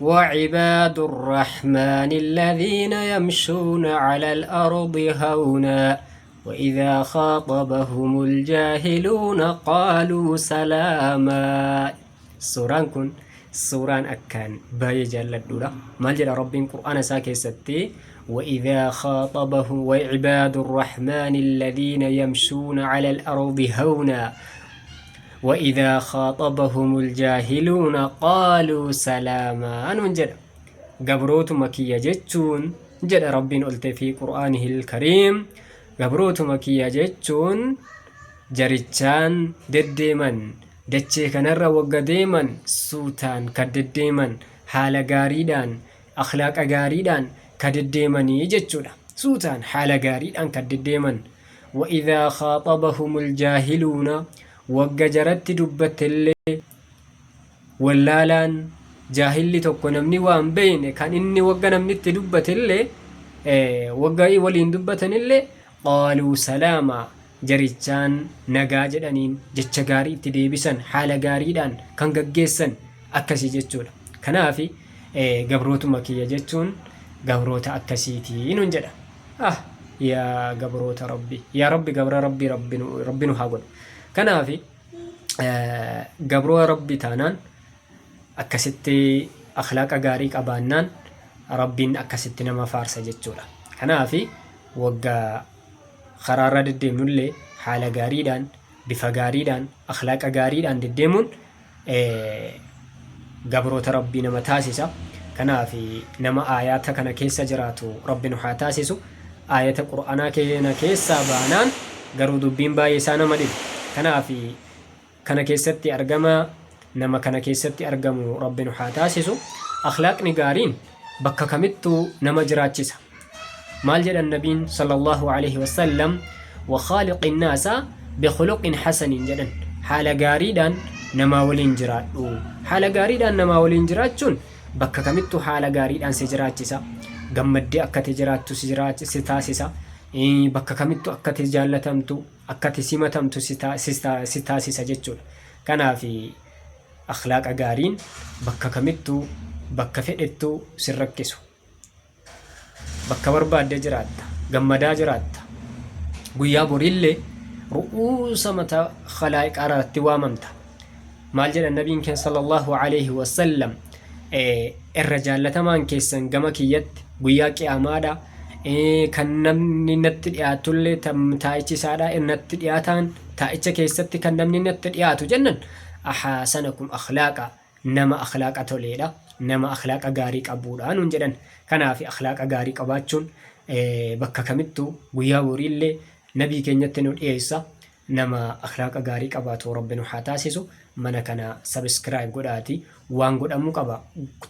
وعباد الرحمن الذين يمشون على الأرض هونا وإذا خاطبهم الجاهلون قالوا سلاما. سوران كن سوران أكان باي جل الدولة ما جل رب قرآن ساكي ستي وإذا خاطبهم وعباد الرحمن الذين يمشون على الأرض هونا وإذا خاطبهم الجاهلون قالوا سلاما. أنو جد قبروت مكية جتون جد رب قلت في قرآنه الكريم قبروت مكية جتون جريتشان دديمن دچه كنر وقديمن سوتان كدديمن حال غاريدان أخلاق غاريدان كدديمني جتشودا سوتان حال غاريدان كدديمن وإذا خاطبهم الجاهلون وقجرت دبت اللي ولالان جاهلي توكو نمني وان بين كان إني وقا نمني تدبت اللي وقاي ولين دبتن اللي قالوا سلاما جريتشان نغا جدانين جچا غاري تديبسن حال غاريدان كان غغيسن أكسي جتشودا كنافي قبروت مكية جتشون قبروت أكسيتي ننجدا يا قبروت ربي يا ربي قبر ربي نحاول كنافي قبرو ربي تانان أكستي أخلاق غاريك أبانان ربين أكستي نما فارسة جتشولا كنافي وقا خرارة دديمون اللي حالة غاريدان بفا غاريدان أخلاق غاريدان دديمون قبرو ربي نما تاسسا كنافي نما آياتا كان كيسا جراتو ربي نحا تاسسو آيات قرآنا كيسا بانان قرو دبين بايسانا مدد كنافي كان كيستي أرقما نما كان كيستي أرقمو ربي نحا تاسسو أخلاق نقارين بكا كمتو نما جراتشسا مالجد النبي صلى الله عليه وسلم وخالق الناس بخلق حسن جدا حال غاريدان نما ولين جراتو حال غاريدان نما ولين جراتشون بكا كمتو حال غاريدان سجراتشسا غمدي أكتي جراتو ستاسسا bakka kamittu akkati jaallatamtu akkati simatamtu sitaasisa jechuudha. Kanaaf akhlaaqa gaariin bakka kamittu bakka fedhettu sirrakkisu. Bakka barbaadde jiraatta, gammadaa jiraatta. Guyyaa borillee ru'uusa mataa khalaa'iqaa irratti waamamta. Maal jedha nabiin keenya sallallahu alayhi wa sallam irra jaallatamaan keessan gama kiyyatti guyyaa qiyaamaadha. Kan namni natti dhiyaatullee taa'ichi isaadha natti dhiyaataan taa'icha keessatti kan namni natti dhiyaatu jennan ahsanakum akhlaaqa nama akhlaaqa toleedha nama akhlaaqa gaarii qabuudha nuun jedhan. Kanaaf akhlaaqa gaarii qabaachuun bakka kamittuu guyyaa boriillee nabii keenyatti nu dhiyeessa nama akhlaaqa gaarii qabaatu rabbi nu haa taasisu. Mana kana subscribe godhaati waan godhamuu qaba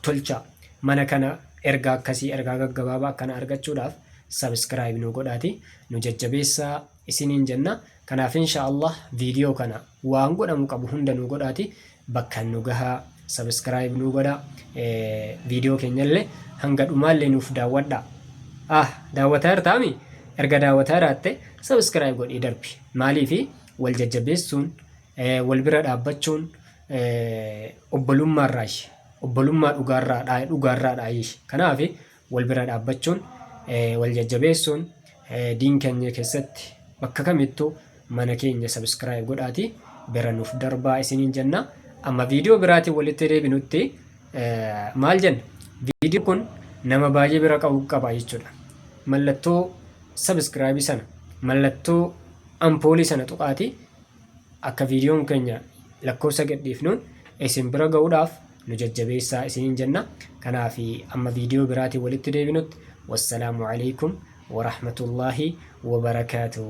tolcha. Mana kana ergaa akkasii ergaa gaggabaabaa akkana argachuudhaaf subscribe nu godhaati nu jajjabeessa isiniin jenna. Kanaaf inshaallah viidiyoo kana waan godhamu qabu hunda nu godhaati bakka nu gahaa subscribe nu godha. Viidiyoo keenyallee hanga dhumaallee nuuf daawwadha. Daawwataa jirtaami erga daawwataa jiraatte subscribe godhii darbi. Maaliif wal jajjabeessuun wal bira dhaabbachuun obbolummaarraayi. Obbolummaa dhugaarraadhaayi. Kanaaf wal bira dhaabbachuun wal jajjabeessuun diin keenya keessatti bakka kamittuu mana keenya subscribe godhaati bira nuuf darbaa isiniin jenna. Amma viidiyoo biraatiin walitti deebinutti maal jenna? Viidiyoon kun nama baay'ee bira qabu qaba jechuudha. Mallattoo subscribe sana mallattoo ampoolii sana tuqaati akka viidiyoon keenya lakkoofsa gadhiifnuun isin bira ga'uudhaaf nu jajjabeessaa isiniin jenna. Kanaaf amma viidiyoo biraatiin walitti deebinutti wassalaamu alaykum wa rahmatullahi wa barakaatuh.